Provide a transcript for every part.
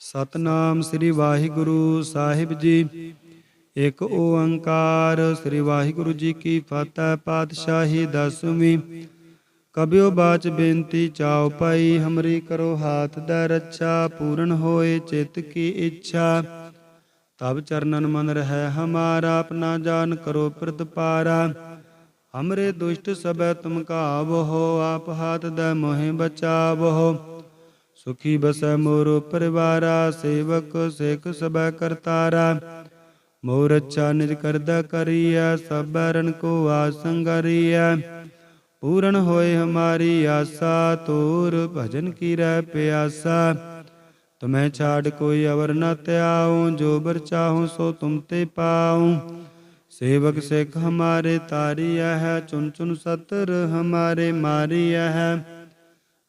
ਸਤਨਾਮ ਸ੍ਰੀ ਵਾਹਿਗੁਰੂ ਸਾਹਿਬ ਜੀ। ਇੱਕ ਓੰਕਾਰ। ਸ੍ਰੀ ਵਾਹਿਗੁਰੂ ਜੀ ਕੀ ਫਤਿਹ। ਪਾਤਸ਼ਾਹੀ ਦਸਵੀਂ। ਕਬਿਓ ਬਾਚ ਬੇਨਤੀ ਚਾਉ ਪਾਈ, ਹਮਰੀ ਕਰੋ ਹਾਥ ਦਾ ਰੱਛਾ। ਪੂਰਨ ਹੋਏ ਚਿੱਤ ਕੀ ਇੱਛਾ, ਤਬ ਚਰਨਨ ਮਨ ਰਹਿ ਹਮਾਰਾ। ਆਪਣਾ ਜਾਨ ਕਰੋ ਪ੍ਰਤਪਾਰਾ, ਹਮਰੇ ਦੁਸ਼ਟ ਸਭੈ ਤੁਮ ਕਾਵਹੋ। ਆਪ ਹਾਥ ਦਾ ਮੋਹਿ ਬਚਾਵਹੋ। ਸੁਖੀ ਬਸੈ ਮੋਰ ਪਰਿਵਾਰਾ, ਸੇਵਕ ਸਿੱਖ ਸਭੈ ਕਰਤਾਰਾ। ਮੋਰ ਅੱਛਾ ਨਿਜ ਕਰਦਾ ਕਰੀਐ, ਸਭੈ ਰਨ ਕੋ ਆਸੰਗਰੀਐ। ਪੂਰਨ ਹੋਏ ਹਮਾਰੀ ਆਸਾ, ਤੋਰ ਭਜਨ ਕੀ ਰਹਿ ਪਿਆਸਾ। ਤੁਮੈ ਛਾੜ ਕੋਈ ਅਵਰ ਨ ਧਿਆਉ, ਜੋ ਬਰ ਚਾਹੂੰ ਸੋ ਤੁਮ ਤੇ ਪਾਉ। ਸੇਵਕ ਸਿੱਖ ਹਮਾਰੇ ਤਾਰੀਐ ਹੈ, ਚੁਨ ਚੁਨ ਸਤਰ ਹਮਾਰੇ ਮਾਰੀਐ ਹੈ।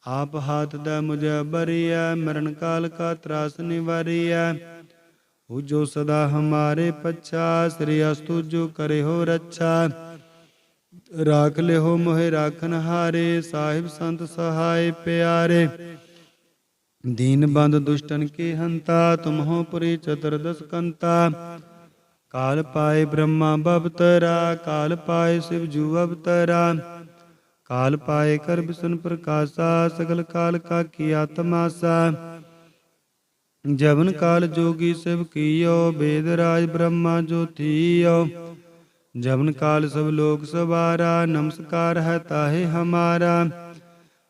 ਆਪ ਹਾਥ ਦਾ ਮੁਝੇ ਬਰੀਐ, ਮਰਨ ਕਾਲ ਕਾ ਤਰਾਸ ਨਿਵਾਰੀਐ। ਉਹ ਜੋ ਸਦਾ ਹਮਾਰੇ ਪੱਛਾ, ਸ੍ਰੀ ਅਸਤੁ ਜੋ ਕਰੇ ਹੋ ਰੱਛਾ। ਰਾਖ ਲਿਓ ਮੋਹਿ ਰਾਖਨ ਹਾਰੇ, ਸਾਹਿਬ ਸੰਤ ਸਹਾਇ ਪਿਆਰੇ। ਦੀਨ ਬੰਦ ਦੁਸ਼ਟਨ ਕੀ ਹੰਤਾ, ਤੁਮ ਹੋ ਪੁਰੀ ਚਤੁਰਦਸ ਕੰਤਾ। ਕਾਲ ਪਾਏ ਬ੍ਰਹਮਾ ਬਵਤਰਾ, ਕਾਲ ਪਾਏ ਸਿਵ ਜੂ ਅਵਤਰਾ। ਕਾਲ ਪਾਏ ਕਰ ਬਿਸ਼ਨ ਪ੍ਰਕਾਸ਼ਾ, ਸਗਲ ਕਾਲ ਕਾ ਕੀਆ ਤਮਾਸਾ। ਜਵਨ ਕਾਲ ਜੋਗੀ ਸਿਵ ਕੀਓ, ਬੇਦ ਰਾਜ ਬ੍ਰਹਮਾ ਜੋ ਥੀਓ। ਜਵਨ ਕਾਲ ਸਭ ਲੋਕ ਸਵਾਰਾ, ਨਮਸਕਾਰ ਹੈ ਤਾਹੇ ਹਮਾਰਾ।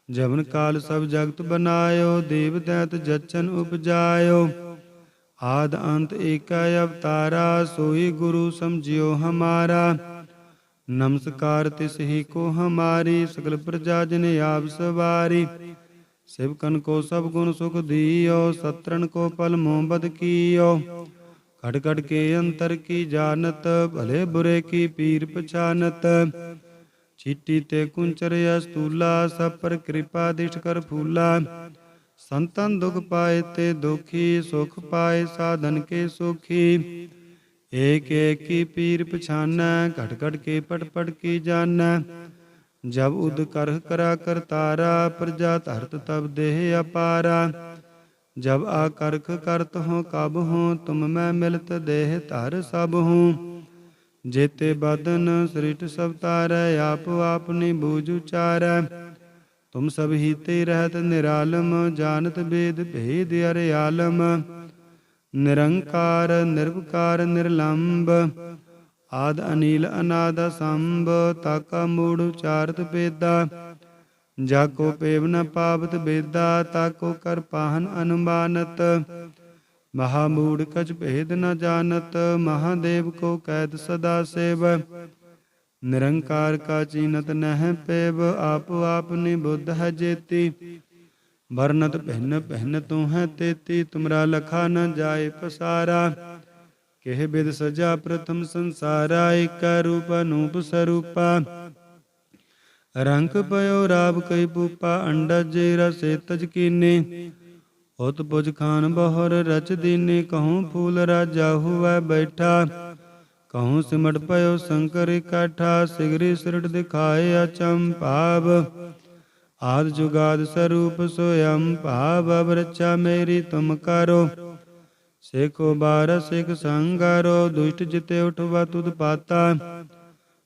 ਜਵਨ ਕਾਲ ਸਭ ਜਗਤ ਬਨਾਇਓ, ਦੇਵ ਦੈਤ ਜਚਨ ਉਪਜਾਇਓ। ਆਦ ਅੰਤ ਏਕੈ ਅਵਤਾਰਾ, ਸੋਈ ਗੁਰੂ ਸਮਝਿਓ ਹਮਾਰਾ। ਨਮਸਕਾਰ ਤਿਸ ਹੀ ਕੋ ਹਮਾਰੀ, ਸਕਲ ਪ੍ਰਜਾ ਜਨ ਆਪ ਸਵਾਰੀ। ਸਿਵਕਨ ਕੋ ਸਭ ਗੁਣ ਸੁਖ ਦੀਓ, ਸਤਰਨ ਕੋ ਪਲ ਮੋਹ ਬਦ ਕੀਓ। ਖੜ ਖੜ ਕੇ ਅੰਤਰ ਕੀ ਜਾਨਤ, ਭਲੇ ਬੁਰੇ ਕੀ ਪੀਰ ਪਛਾਨਤ। ਚੀਟੀ ਤੇ ਕੁੰਚਰ ਅਸਤੂਲਾ, ਸਭ ਪਰ ਕਿਰਪਾ ਦਿਸ਼ ਕਰ ਫੂਲਾ। ਸੰਤਨ ਦੁਖ ਪਾਏ ਤੇ ਦੁਖੀ, ਸੁਖ ਪਾਏ ਸਾਧਨ ਕੇ ਸੁਖੀ। ਏਕ ਏਕ ਕੀ ਪੀਰ ਪਛਾਨੈ, ਘਟ ਘਟ ਕੇ ਪਟ ਪਟ ਕੀ ਜਾਨੈ। ਜਬ ਉਦ ਕਰਹ ਕਰਾ ਕਰਤਾਰਾ, ਪ੍ਰਜਾ ਧਰਤ ਤਬ ਦੇਹ ਅਪਾਰਾ। ਜਬ ਆ ਕਰਖ ਕਰਤ ਹੋ ਕਬ ਹੂੰ, ਤੁਮ ਮੈਂ ਮਿਲਤ ਦੇਹ ਧਰ ਸਭ ਹੂੰ। ਜੇਤੇ ਬਦਨ ਸ੍ਰਿਸ਼ਟ ਸਭ ਤਾਰੈ, ਆਪ ਆਪਨੀ ਬੂਝ ਉਚਾਰੈ। ਤੁਮ ਸਭ ਹੀ ਤੇ ਰਹਿਤ ਨਿਰਾਲਮ, ਜਾਨਤ ਬੇਦ ਭੇਦ ਅਰੇ ਆਲਮ। ਨਿਰੰਕਾਰ ਨਿਰਵਕਾਰ ਨਿਰਲੰਭ, ਆਦ ਅਨੀਲ ਅਨਾਦ ਅਸੰਭ। ਤਾਕਾ ਮੂੜ ਉਚਾਰਤ ਬੇਦਾ, ਜਾ ਕੋ ਪੇਵ ਨ ਪਾਵਤ ਬੇਦਾ। ਤਾਕੋ ਕਰ ਪਾਹਨ ਅਨੁਮਾਨਤ, ਮਹਾਮੂੜ ਕਛ ਭੇਦ ਨ ਜਾਨਤ। ਮਹਾਦੇਵ ਕੋ ਕੈਦ ਸਦਾ ਸੇਵ, ਨਿਰੰਕਾਰ ਕਾ ਚੀਨਤ ਨਹਿ ਪੇਵ। ਆਪ ਆਪਨੀ ਬੁੱਧ ਹੈ ਜੇਤੀ, ਵਰਨਤ ਭਿੰਨ ਭਿੰਨ ਤੂੰ ਹੈ ਤੇਤੀ। ਤੁਮਰਾ ਲਖਾ ਨ ਜਾਏ ਪਸਾਰਾ, ਕਿਹ ਬਿਦ ਸਜਾ ਪ੍ਰਥਮ ਸੰਸਾਰਾ। ਏਕੈ ਰੂਪ ਅਨੂਪ ਸਰੂਪਾ, ਰੰਕ ਪਇਓ ਰਾਵ ਕਈ ਪੂਪਾ। ਅੰਡਜ ਰਸੇ ਤਜ ਕੀਨੇ, ਉਤ ਪੁਜ ਖਾਨ ਬਹੁਰ ਰਚ ਦੀਨੇ। ਕਹੂੰ ਫੂਲ ਰਾਜਾ ਹੁਐ ਬੈਠਾ, ਕਹੂੰ ਸਿਮਟ ਪਇਓ ਸ਼ੰਕਰ ਇਕੱਠਾ। ਸਿਗਰੀ ਸਿਰਟ ਦਿਖਾਏ ਅਚੰਭਾਵ, ਆਦਿ ਜੁਗਾਦਿ ਸਰੂਪ ਸੋਯੰ ਭਾਵ। ਅਬ ਰੱਛਾ ਮੇਰੀ ਤੁਮ ਕਰੋ, ਸੇਖੋ ਬਾਰ ਸਿਖ ਸੰਗਾਰੋ। ਦੁਸ਼ਟ ਜਿਤੇ ਉਠਵਾ ਤੁਧ ਪਾਤਾ,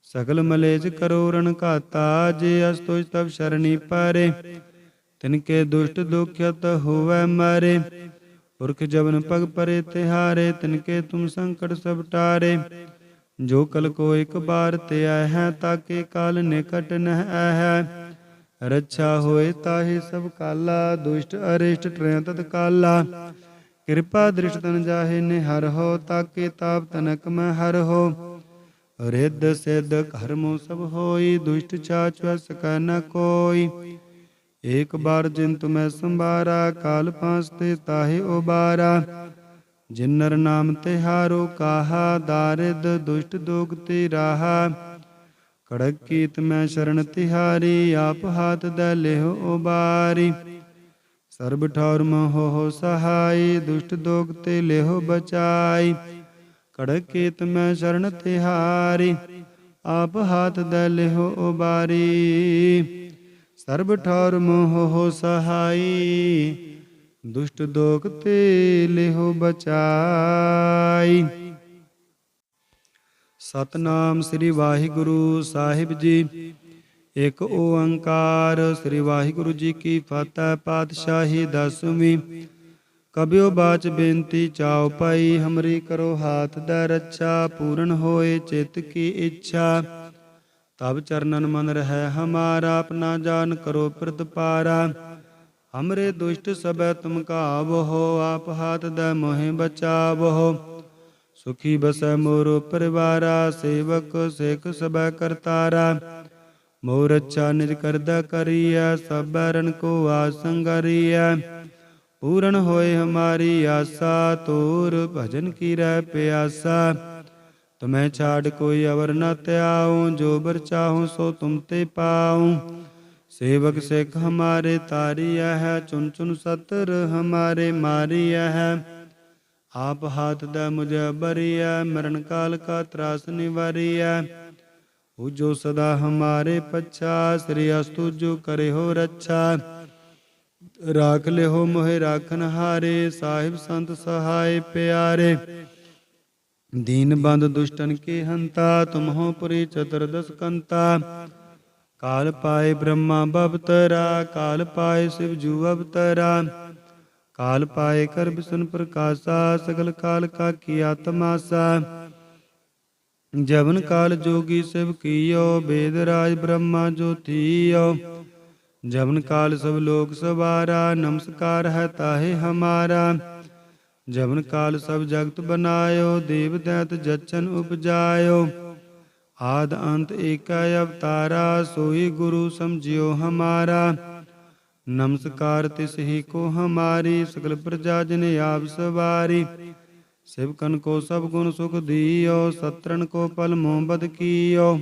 ਸਗਲ ਮਲੇਜ ਕਰੋ ਰਣ ਘਾਤਾ। ਜੇ ਅਸ ਤੁਜ ਤਬ ਸ਼ਰਣੀ ਪਾਰੇ, ਤਿਨਕੇ ਦੁਸ਼ਟ ਦੁਖਿਅਤ ਹੋਵੈ ਮਾਰੇ। ਪੁਰਖ ਜਬਨ ਪਗ ਪਰੇ ਤਿਹਾਰੇ, ਤਿਨਕੇ ਤੁਮ ਸੰਕਟ ਸਭ ਟਾਰੇ। ਜੋ ਕਲ ਕੋ ਇਕ ਬਾਰ ਧਿਆ ਹੈ, ਤਾਕੇ ਕਾਲ ਨਿਕਟ ਨਹਿ ਆਹੈ। ਰੱਛਾ ਹੋਏ ਤਾਹੇ ਸਭ ਕਾਲਾ, ਦੁਸ਼ਟ ਅਰਿਸ਼ਟ ਟਰੈ ਤਤ ਕਾਲਾ। ਕਿਰਪਾ ਦ੍ਰਿਸ਼ਟ ਤਨ ਜਾਹੇ ਨਿਹਰਹੁ, ਤਾਕੇ ਤਾਪ ਤਨਕ ਮੈਂ ਹਰਹੁ। ਰਿੱਧ ਸਿੱਧ ਕਰਮੁ ਸਭ ਹੋਈ, ਦੁਸ਼ਟ ਚਾਚ ਵੈ ਸਕੈ ਨ ਕੋਈ। ਏਕ ਬਾਰ ਜਿਨ ਤੁਮੈ ਸੰਭਾਰਾ, ਕਾਲ ਪਾਂਸ ਤੇ ਤਾਹੇ ਉਬਾਰਾ। ਜਿਨ ਨਰ ਨਾਮ ਤਿਹਾਰੋ ਕਾਹਾ, ਦਾਰਿਦ ਦੁਸ਼ਟ ਦੋਗ ਤੇ ਰਾਹਾ। ਕੜਕ ਕੀਤ ਮੈਂ ਸ਼ਰਨ ਤਿਹਾਰੀ, ਆਪ ਹਾਥ ਦੈ ਲਿਹੁ ਉਬਾਰੀ। ਸਰਬ ਠੌਰ ਮੋਹ ਸਹਾਈ, ਦੁਸ਼ਟ ਦੋਗ ਤੇ ਲਿਹੁ ਬਚਾਈ। ਕੜਕ ਕੀਤ ਮੈਂ ਸ਼ਰਨ ਤਿਹਾਰੀ, ਆਪ ਹਾਥ ਦੈ ਲਿਹੁ ਉਬਾਰੀ। ਸਰਬ ਠੌਰ ਮੋਹ ਸਹਾਈ, दुष्ट दोख ते लेहो बचाई। सतनाम श्री वाहिगुरु साहिब जी। एक ओंकार श्री वाहिगुरु जी की फतह। पातशाही दसवीं। कबियो बाच बेनती चाओ पाई, हमरी करो हाथ दै रक्षा। पूर्ण होए चित्त की इच्छा, तब चरणन मन रहे हमारा। अपना जान करो प्रतिपारा, हमरे दुष्ट सबै तुम काबहो। आप हाथ दै मोहि बचावहो, सुखी बसै मोरो परिवारा। सेवक सेख सबै करतारा, मोर अच्छा निज करदा करिया। सब रन को आसंगरिया, पूर्ण होए हमारी आशा। तोर भजन की रह प्यासा, तुम्हें छाड़ कोई अवर न त्याऊं। जो बर चाहूं सो तुम ते पाऊं। सेवक सिख हमारे तारिया है, चुन चुन सतर हमारे मारिया है। आप हाथ दै मुझे बरिया, मरण काल का त्रास निवारिया। जो सदा हमारे पच्छा, श्री अस्तु जो करे हो रक्षा। राख ले हो मोहे राखन हारे, साहिब संत सहाय प्यारे। दीन बंद दुष्टन के हंता, तुम हो पुरी चतुर्दश कंता। काल पाए ब्रह्मा बवतरा, काल पाए शिव जू अवतरा। काल पाए कर विष्णु प्रकाशा, सगल काल का किया तमाशा। जवन काल जोगी शिव कियो, वेद राज ब्रह्मा ज्योतियो। जवन काल सब लोक सवारा, नमस्कार है ताहे हमारा। जवन काल सब जगत बनायो, देव दैत जचन उपजायो। आद अंत एक अवतारा, सोई गुरु समझियो हमारा। नमस्कार तिस ही को हमारी, सकल प्रजा जन आप सवारी। शिवकन को सब गुण सुख दियो, सत्रन को पल मोहब्बत कियो।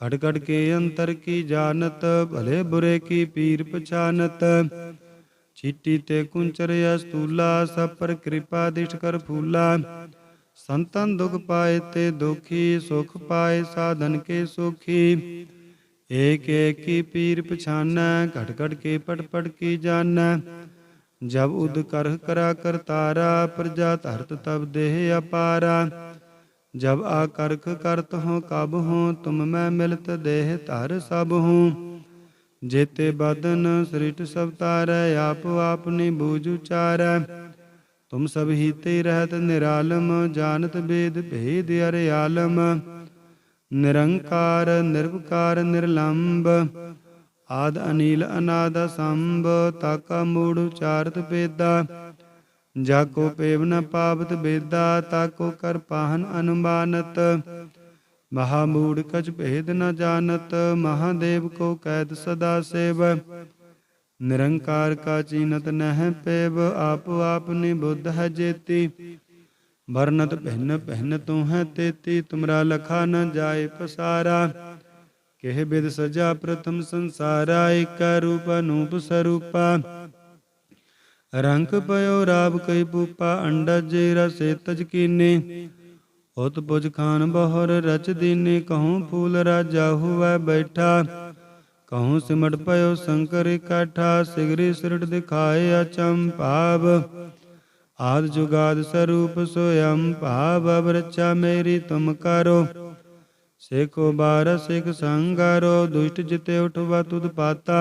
खट खट के अंतर की जानत, भले बुरे की पीर पछानत। चीटी ते कुंचर अस्तूला, सब पर कृपा दिष्ट कर फूला। संतन दुख पाए ते दुखी, सुख पाए साधन के सुखी। एक एक की पीर पछाना, घट घट के पट पट की जाना। जब उद करह करा करतारा, प्रजा धरत तब देह अपारा। जब आकर्ख करत हो कब हो, तुम मैं मिलत देह धर सब हूँ। जेते बदन सृष्ट सब तारै, आप आपनी बूझ उचारै। तुम सब ही ते रहत निरालम, जानत वेद भेद अरियालम। निरंकार निर्विकार निर्लंब, आद अनिल अनाद असंभ। ताका मूढ़ उचारत वेदा, जाको पेव न पावत वेदा। ताको कर पाहन अनुमानत, महामूढ़ कछ भेद न जानत। महादेव को कैद सदा सेव, निरंकार का चीनत नह पेव। आप आपनी बुद्ध है जेती, भरनत भिन्न भिन्न तू है तेती। तुमरा लखा न जाए पसारा, केह बिद सजा प्रथम संसारा। एक रूप अनूप स्वरूपा, रंक पयो राब कई पूपा। अंडज रसे तज कीने, उत पुज खान बहुर रच दीने। कहूँ फूल राजा हुआ बैठा, कहूँ सिमट पयो शंकर इकट्ठा। सिगरी सिरट दिखाए अचंभाव, आद जुगाद स्वरूप स्वयं भाव। अब रक्षा मेरी तुम करो, सेको बारह सिख संगारो। दुष्ट जिते उठवा तुद पाता,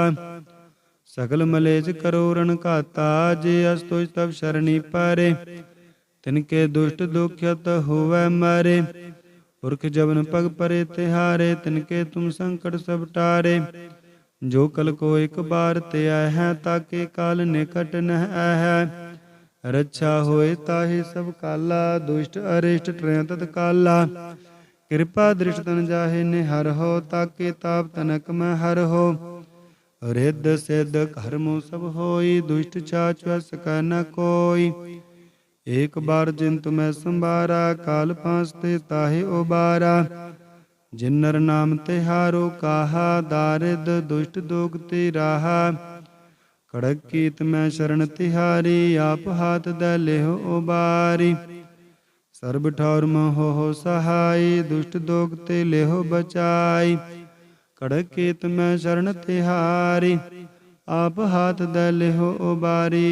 सकल मलेज करो रण घाता। जे अस्तुज तब शरणी पारे, तिनके दुष्ट दुख्यत हुवै मारे। पुरख जबन पग परे तिहारे, तिनके तुम संकट सब टारे। जो कल को एक बार ते है, ताके काल निकट नह है। रक्षा होए ताहि सब काला, दुष्ट अरिष्ट ट्रें तत्काला। कृपा दृष्ट तन जाहे निहर हो, ताके ताप तनक में हर हो। रिद्ध सिद्ध कर्मो सब होई, दुष्ट चाच सकै न कोई। एक बार जिन तुम्हें संबारा, काल फांसते ताहि उबारा। जिन नर नाम तिहारो काहा, दारिद दुष्ट दोगती राहा। कड़क कीत में शरण तिहारी, आप हाथ दै लेहो उबारी। सर्ब ठौर हो सहाय, दुष्ट दोगते लेहो बचाई। कड़क कीत में शरण तिहारी, आप हाथ दै लिहो उबारी।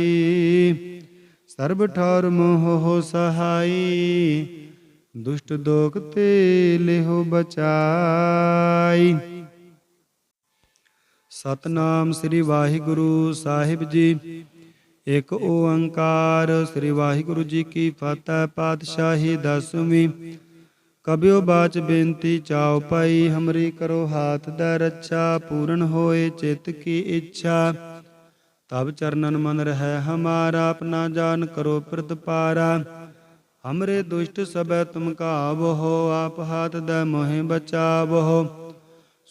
सर्ब ठौर मोह हो सहाई, दुष्ट दोख ते लिहो बचाई। सतनाम श्री वाहिगुरु साहिब जी। एक ओंकार श्री वाहिगुरु जी की फतह। पातशाही दसवीं। कबियो बाच बेनती चाओ पाई, हमरी करो हाथ दै रक्षा। पूर्ण होए चित्त की इच्छा, तब चरणन मन रह हमारा। अपना जान करो प्रतिपारा, हमरे दुष्ट सबै तुम काबहो। आप हाथ दै मोहे बचावहो,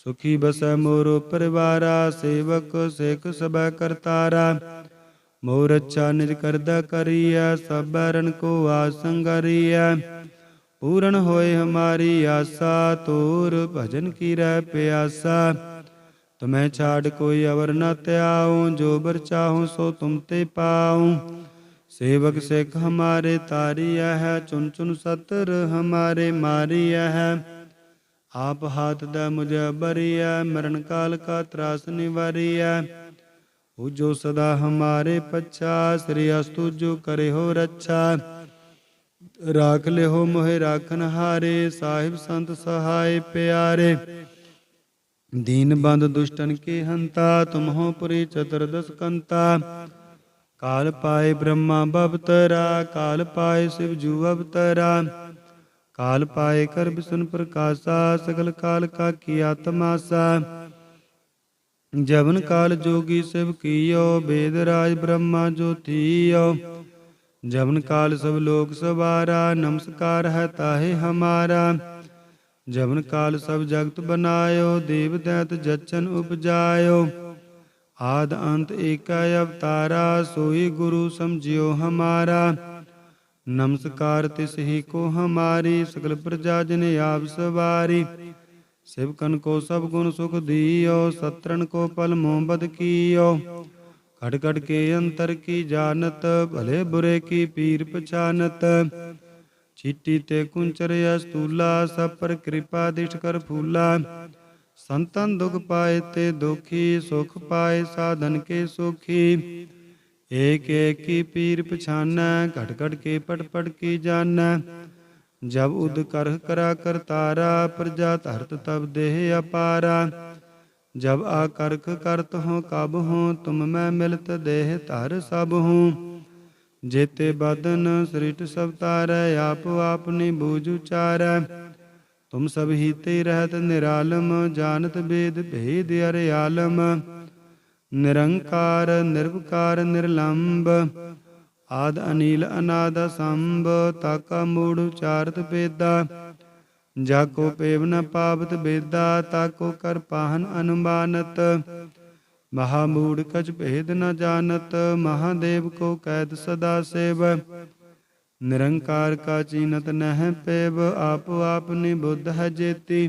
सुखी बसै मोरो परिवारा। सेवक सेख सबै करतारा, मोर अच्छा निज करदा करिया। सब बैरन को आसंगरिया, पूर्ण होए हमारी आशा। तोर भजन की रह प्यासा, तुम्हें छाड़ कोई अवर न त्याऊं। जो बर चाहूं सो तुम ते पाऊं। सेवक सिख हमारे तारिया है, चुन चुन सतर हमारे मारिया है। आप हाथ दै मुझे बरिया, मरण काल का त्रास निवारिया। जो सदा हमारे पच्छा, श्री अस्तु जो करे हो रक्षा। राख ले हो मोहे राखन हारे, साहिब संत सहाय प्यारे। दीन बंद दुष्टन के हंता, तुम हो पुरी चतुर्दश कंता। काल पाए ब्रह्मा बवतरा, काल पाए शिव जू अवतरा। काल पाए कर विष्णु प्रकाशा, सकल काल का किया तमाशा। जवन काल जोगी शिव कियो, वेद राज ब्रह्मा जो थियो। जवन काल सब लोक सवारा, नमस्कार है ताहे हमारा। जवन काल सब जगत बनायो, देव दैत जचन उपजायो। आद अंत एक अवतारा, सोई गुरु समझियो हमारा। नमस्कार तिस ही को हमारी, सकल प्रजा जन आप सवारी। शिवकन को सब गुण सुख दियो, सत्रन को पल मोहब्बत कियो। खट खट के अंतर की जानत, भले बुरे की पीर पछानत। चीटी ते कुंचर अस्तूला, सब पर कृपा दिष्ट कर फूला। संतन दुख पाए ते दुखी, सुख पाए साधन के सुखी। एक एक की पीर पछाना, घट घट के पट पट की जाना। जब उद करह करा कर तारा, प्रजा धरत तब देह अपारा। जब आकर्ख करत हो कब हो, तुम मैं मिलत देह धर सब हूँ। जेते बदन सृष्ट सब तारै, आप आपनी बूझ उचारै। तुम सब ही ते रहत निरालम, जानत वेद भेद अरियालम। निरंकार निर्विकार निर्लंब, आद अनिल अनाद असंभ। ताका मूढ़ उचारत वेदा, जाको पेव न पावत बेदा। ताको कर पाहन अनुमानत, महामूढ़ कछ भेद न जानत। महादेव को कैद सदा सेव, निरंकार का चीनत नह पेव। आप आपनी बुद्ध है जेती,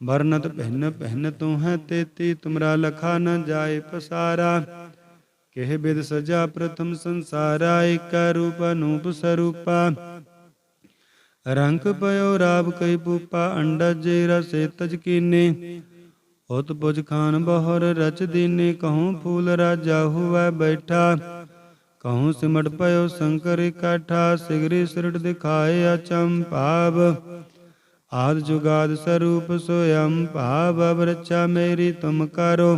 वर्णत भिन्न भिन्न तू है तेती। तुमरा लखा न जाए पसारा, केह बिद सजा प्रथम संसारा। एक रूप अनूप स्वरूपा, रंक पयो राब कई पूपा। अंडज रसे तज कीने, उत पुज खान बहुर रच दीने। कहूँ फूल राजा हुआ बैठा, कहूँ सिमट पयो शंकर इकट्ठा। सिगरी सिरट दिखाए अचंभाव, आद जुगाद स्वरूप स्वयं भाव। अब रक्षा मेरी तुम करो,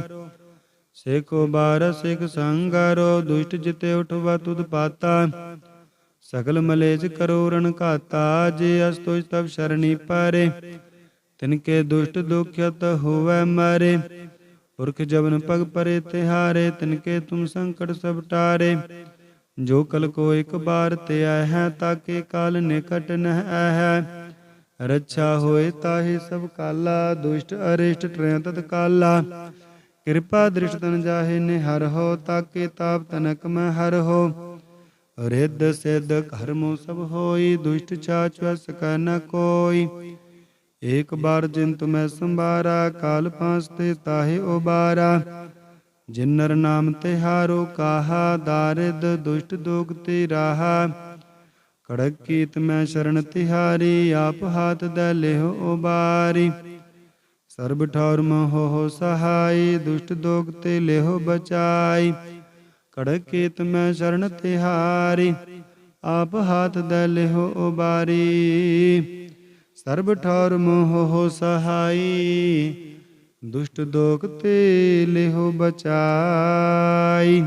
सेको बार सिख संगारो। दुष्ट जिते उठवा तुद पाता, सकल मलेज करो रण घाता। जे अस्तुज तब शरणी पारे, तिनके दुष्ट दुख्यत होवै मारे। पुरख जबन पग परे तिहारे, तिनके तुम संकट सब टारे। जो कल को एक बार ते है, ताके काल निकट न है। रक्षा होए ताहि सब काला, दुष्ट अरिष्ट ट्रय तत्काला। कृपा दृष्ट तन जाहे निहर हो, ताके ताप तनक में हर हो। रिद्ध सिद्ध कर्मो सब होई, दुष्ट छाछ सकै न कोई। एक बार जिन तुम्हें संबारा, काल फांसते ताहे उबारा। जिन नर नाम तिहारो काहा, दारिद दुष्ट दोगती राहा। कड़क कीत में शरण तिहारी, आप हाथ दै लेहो उबारी। सर्ब ठौर मोह सहाय, दुष्ट दोग ते लेहो बचाई। कड़क केत मैं शरण तिहारी, आप हाथ दे लेहो उबारी। सर्ब ठौर मोह सहाय, दुष्ट दोग ते लेहो बचाई।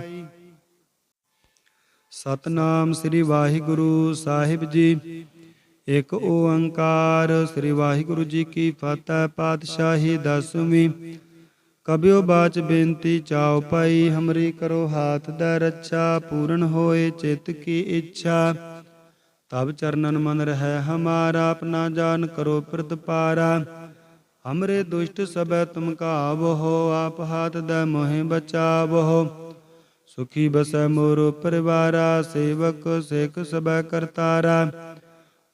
सतनाम श्री वाहिगुरु साहिब जी। एक ओंकार श्री वाहिगुरु जी की फतह। पातशाही दसवीं। कबियो बाच बेनती चाओ पाई, हमरी करो हाथ दै रक्षा। पूर्ण होए चित्त की इच्छा, तब चरणन मन रहे हमारा। अपना जान करो प्रतिपारा, हमरे दुष्ट सबै तुम कावहो। आप हाथ दै मोहि बचावहो, सुखी बसै मोरो परिवारा। सेवक सेक सबै करतारा,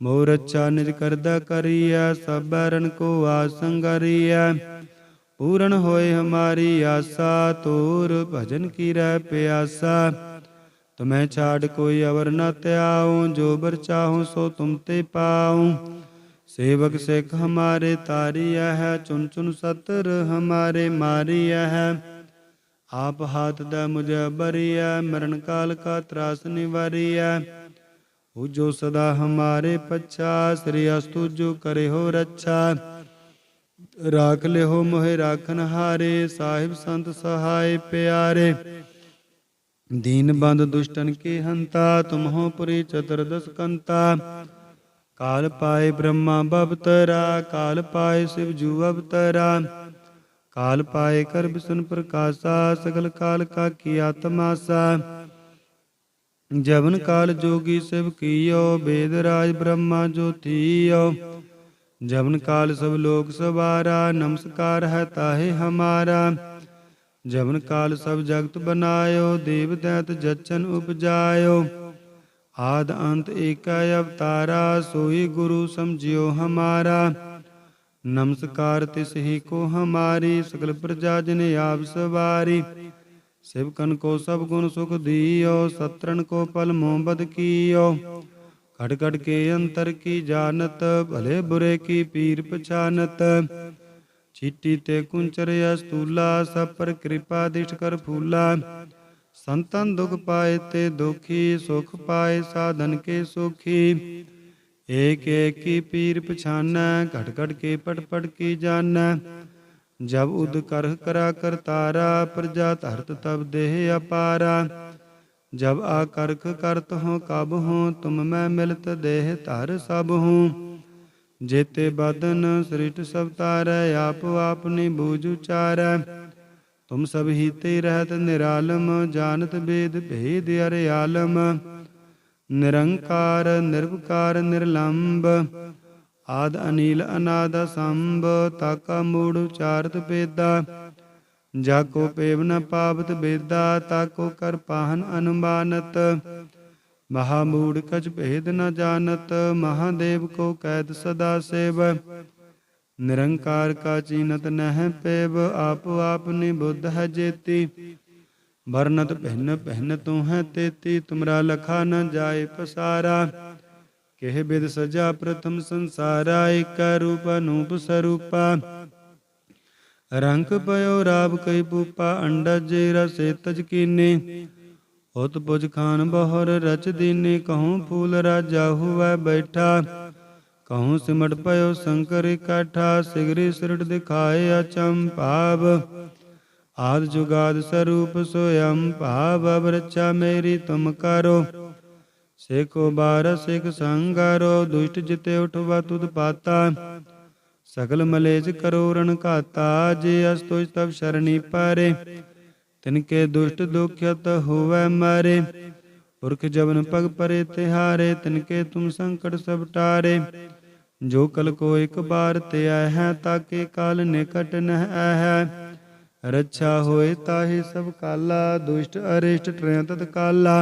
मोर अच्छा निज करदा करिया। सब बैरन को आसंगरिया, पूर्ण होए हमारी आशा। तोर भजन की रह प्यासा, तुम्हें छाड़ कोई अवर न त्याऊं। जो बर चाहूं सो तुम ते पाऊं। सेवक सिख हमारे तारिया है, चुन चुन सतर हमारे मारिया है। आप हाथ दै मुझे बरिया, मरण काल का त्रास निवारिया। जो सदा हमारे पच्छा, श्री अस्तु जो करे हो रक्षा। राख ले हो मोहे राखन हारे, साहिब संत सहाय प्यारे। दीन बंद दुष्टन के हंता, तुम हो पुरी चतुर्दश कंता। काल पाए ब्रह्मा बवतरा, काल पाए शिव जू अवतरा। काल पाए कर विष्णु प्रकाशा, सगल काल का किया तमाशा। जवन काल जोगी शिव कियो, वेद राज ब्रह्मा ज्योतियो। जवन काल सब लोक सवारा, नमस्कार है ताहे हमारा। जवन काल सब जगत बनायो, देव दैत जचन उपजायो। आद अंत एक अवतारा, सोई गुरु समझियो हमारा। नमस्कार तिस ही को हमारी, सकल प्रजा जिन आप सवारी। शिवकन को सब गुण सुख दियो, सत्रन को पल मोहब्बत कियो। खट खट के अंतर की जानत, भले बुरे की पीर पछानत। चीटी ते कुंचर अस्तूला, सब पर कृपा दिष्ट कर फूला। संतन दुख पाए ते दुखी, सुख पाए साधन के सुखी। एक एक की पीर पछाना, घट घट के पट पट की जाना। जब उद करह करा करतारा, प्रजा धरत तब देह अपारा। जब आकर्ख करत हो कब हो, तुम मैं मिलत देह धर सब हूँ। जेते बदन सृष्ट सब तारै, आप आपनी बूझ उचारै। तुम सब ही ते रहत निरालम, जानत वेद भेद अरियालम। निरंकार निर्विकार निर्लंब, आद अनिल अनाद संभ। ताका मूढ़ उचारत बेदा, जाको पेव न पावत बेदा। ताको कर पाहन अनुमानत, महामूढ़ कछ भेद न जानत। महादेव को कैद सदा सेव, निरंकार का चीनत नह पेव। आप आपनी बुद्ध है जेती, भरनत भिन्न भिन्न तू है तेती। तुमरा लखा न जाए पसारा, केह बिद सजा प्रथम संसारा। एक रूप अनूप स्वरूपा, रंक पयो राब कई पूपा। अंडज रसे तज कीने, होत पुज खान बहुर रच दीने। कहूँ फूल राजा हुआ बैठा, कहूँ सिमट पयो शंकर इकट्ठा। सिगरी सिरट दिखाए अचंभाव, आद जुगाद स्वरूप स्वयं भाव। अब रक्षा मेरी तुम करो, सेको बारह सिख संगारो। दुष्ट जिते उठवा तुद पाता, सकल मलेज करो रण घाता। जे अस्तुज तब शरणी पारे, तिनके दुष्ट दुख्यत हुवै मारे। पुरख जबन पग परे तिहारे, तिनके तुम संकट सब टारे। जो कल को एक बार ते है, ताके काल निकट नह है। रक्षा होए ताहि सब काला, दुष्ट अरिष्ट ट्रय तत्काला।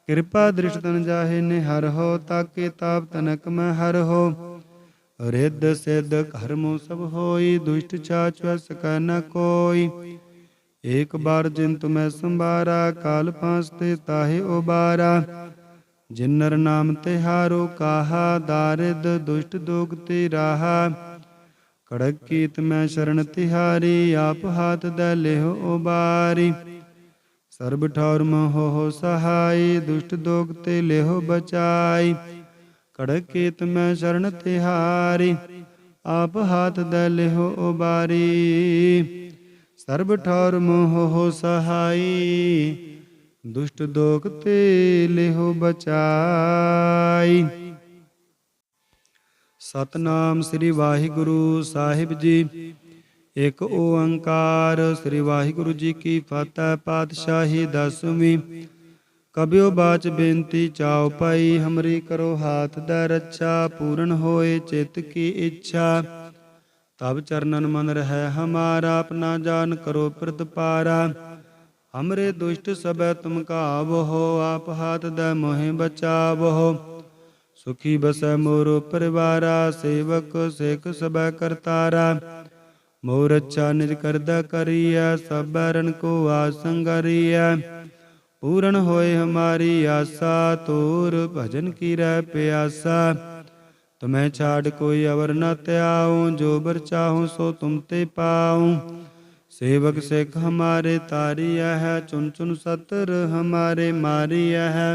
कृपा दृष्ट तन जाहे निहर हो, ताके ताप तनक में हर हो। रिद्ध सिद्ध कर्मो सब होई, दुष्ट छाछ सक न कोई। एक बार जिन तुम्हें संबारा, काल फांसते ताहे उबारा। जिन्नर नाम तिहारो काहा, दारिद दुष्ट दोग ते राहा। खड़ग कीत मैं शरण तिहारी, आप हाथ दै लेहो उबारी। सर्ब ठौर मोह सहाय, दुष्ट दोग ते लेहो बचाई। खड़ग कीत मैं शरण तिहारी, आप हाथ दै लेहो उबारी। सर्ब ठौर मोह सहाय, दुष्ट दोग ते लेहो बचाई। सतनाम श्री वाहिगुरु साहिब जी। एक ओंकार श्री वाहिगुरु जी की फतह। पातशाही दसवीं। कबियो बाच बेनती चाओ पाई, हमरी करो हाथ दै रक्षा। पूर्ण होए चित्त की इच्छा, तब चरणन मन रह हमारा। अपना जान करो प्रतिपारा, हमरे दुष्ट सबै तुम कावहो। आप हाथ दै मोहे बचावहो। सुखी बसै मोरो परिवारा, सेवक सेक सबै करतारा। मोर अच्छा निज करदा करिया, सब बैरन को आसंगरिया। पूर्ण होए हमारी आशा, तोर भजन की रह प्यासा। तुम्हें छाड़ कोई अवर न त्याऊं, जो बर चाहूं सो तुम ते पाऊं। सेवक सिख हमारे तारिया है, चुन चुन सतर हमारे मारिया है।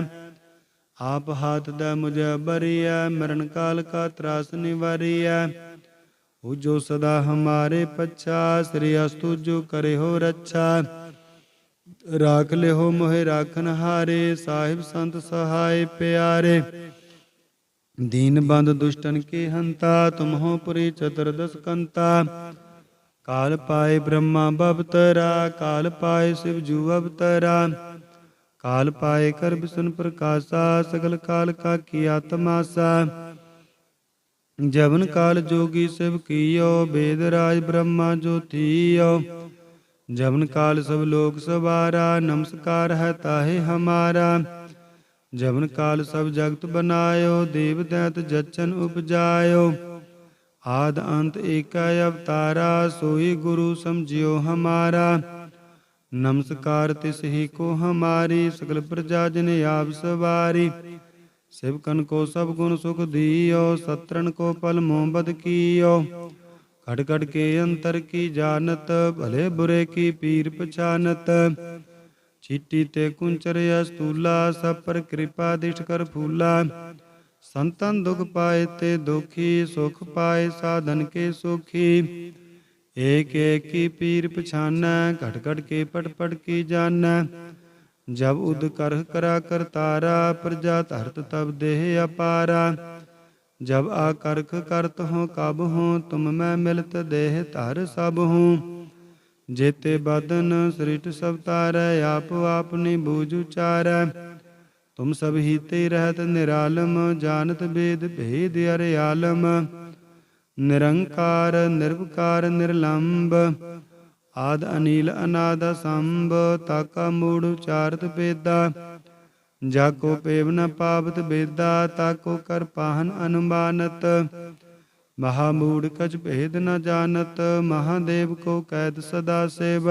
आप हाथ दै मुझे बरिया, मरण काल का त्रास निवारिया। जो सदा हमारे पच्छा, श्री अस्तु जो करे हो रक्षा। राख ले हो मोहे राखन हारे, साहिब संत सहाय प्यारे। दीन बंद दुष्टन के हंता, तुम हो पुरी चतुर्दश कंता। काल पाए ब्रह्मा बवतरा, काल पाए शिव जू अवतरा। काल पाए कर विष्णु प्रकाशा, सगल काल का किया तमाशा। जवन काल जोगी शिव कियो, वेद राज ब्रह्मा जो थियो। जवन काल सब लोक सवारा, नमस्कार है ताहे हमारा। जवन काल सब जगत बनायो, देव दैत जचन उपजायो। आद अंत एक अवतारा, सोई गुरु समझियो हमारा। नमस्कार तिस ही को हमारी, सकल प्रजा जिन आप सवारी। शिवकन को सब गुण सुख दियो, सत्रन को पल मोहब्बत कियो। खट खट के अंतर की जानत, भले बुरे की पीर पछानत। चीटी ते कुंचर अस्तूला, सब पर कृपा दिष्ट कर फूला। संतन दुख पाए ते दुखी, सुख पाए साधन के सुखी। एक एक की पीर पछाना, घट घट के पट पट की जाना। जब उद करह करा कर तारा, प्रजा धरत तब देह अपारा। जब आकर्ख करत हो कब हो, तुम मैं मिलत देह तार सब हूँ। जेते बदन सृष्ट सब तारै, आप आपनी बूझ उचारै। तुम सब ही ते रहत निरालम, जानत वेद भेद अरे आलम। निरंकार निर्विकार निर्लंब, आद अनिल अनाद संभ। ताका मूढ़ उचारत वेदा, जाको पेव न पावत वेदा। ताको कर पाहन अनुमानत, महामूढ़ कछ भेद न जानत। महादेव को कैद सदा सेव,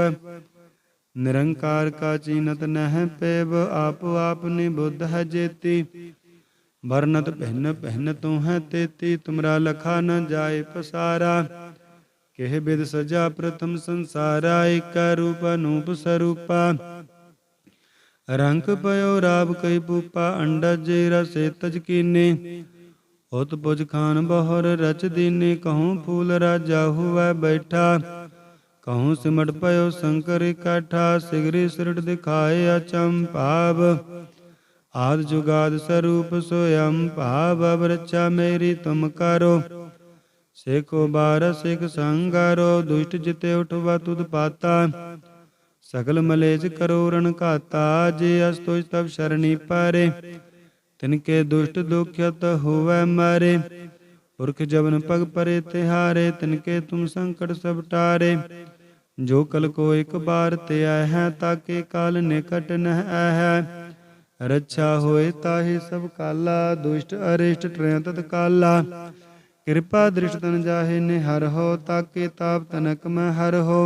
निरंकार का चीनत नह पेव। आप आपनी बुद्ध है जेती, वर्णत भिन्न भिन्न तू है तेती। तुमरा लखा न जाए पसारा, केह बिद सजा प्रथम संसारा। एक रूप अनूप स्वरूपा, रंक पयो राब कई पूपा। अंडज रसे तज कीने, उत पुज खान बहुर रच दीने। कहूँ फूल राजा हुआ बैठा, कहूँ सिमट पयो शंकर इकट्ठा। सिगरी सिरट दिखाए अचंभाव, आद जुगाद स्वरूप स्वयं भाव। अब रक्षा मेरी तुम करो, सेको बार सिख संगारो। दुष्ट जिते उठवा तुद पाता, सकल मलेज करो रण काता। जे अस्तुज तब शरणी पारे, तिनके दुष्ट दुख्यत हुवै मारे। पुरख जबन पग परे तिहारे, तिनके तुम संकट सब टारे। जो कल को एक बार ते आए हैं, ताके काल निकट न है। रक्षा होए ताहि सब काला, दुष्ट अरिष्ट ट्रय तत्काला। कृपा दृष्ट तन जाहे निहर हो, ताके ताप तनक में हर हो।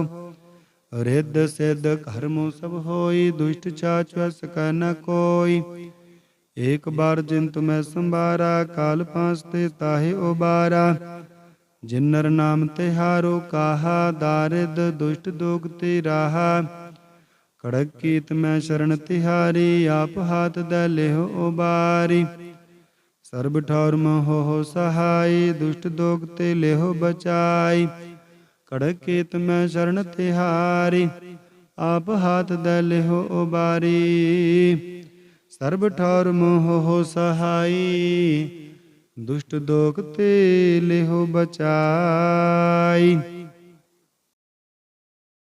रिद्ध सिद्ध कर्मो सब होई, दुष्ट छाछ सक न कोई। एक बार जिन तुम्हें संबारा, काल पांचते ताहि उबारा। जिन्नर नाम तिहारो काहा, दारिद दुष्ट दोग ते राहा। कड़क कीत मैं शरण तिहारी, आप हाथ दै लेहो उबारी। सर्ब ठौर मोह हो सहाय, दुष्ट दोग ते लेहो बचाई। कड़क कीत मैं शरण तिहारी, आप हाथ दै लेहो उबारी। सर्ब ठौर मोह हो सहाय, दुष्ट दोग ते लेहो बचाई।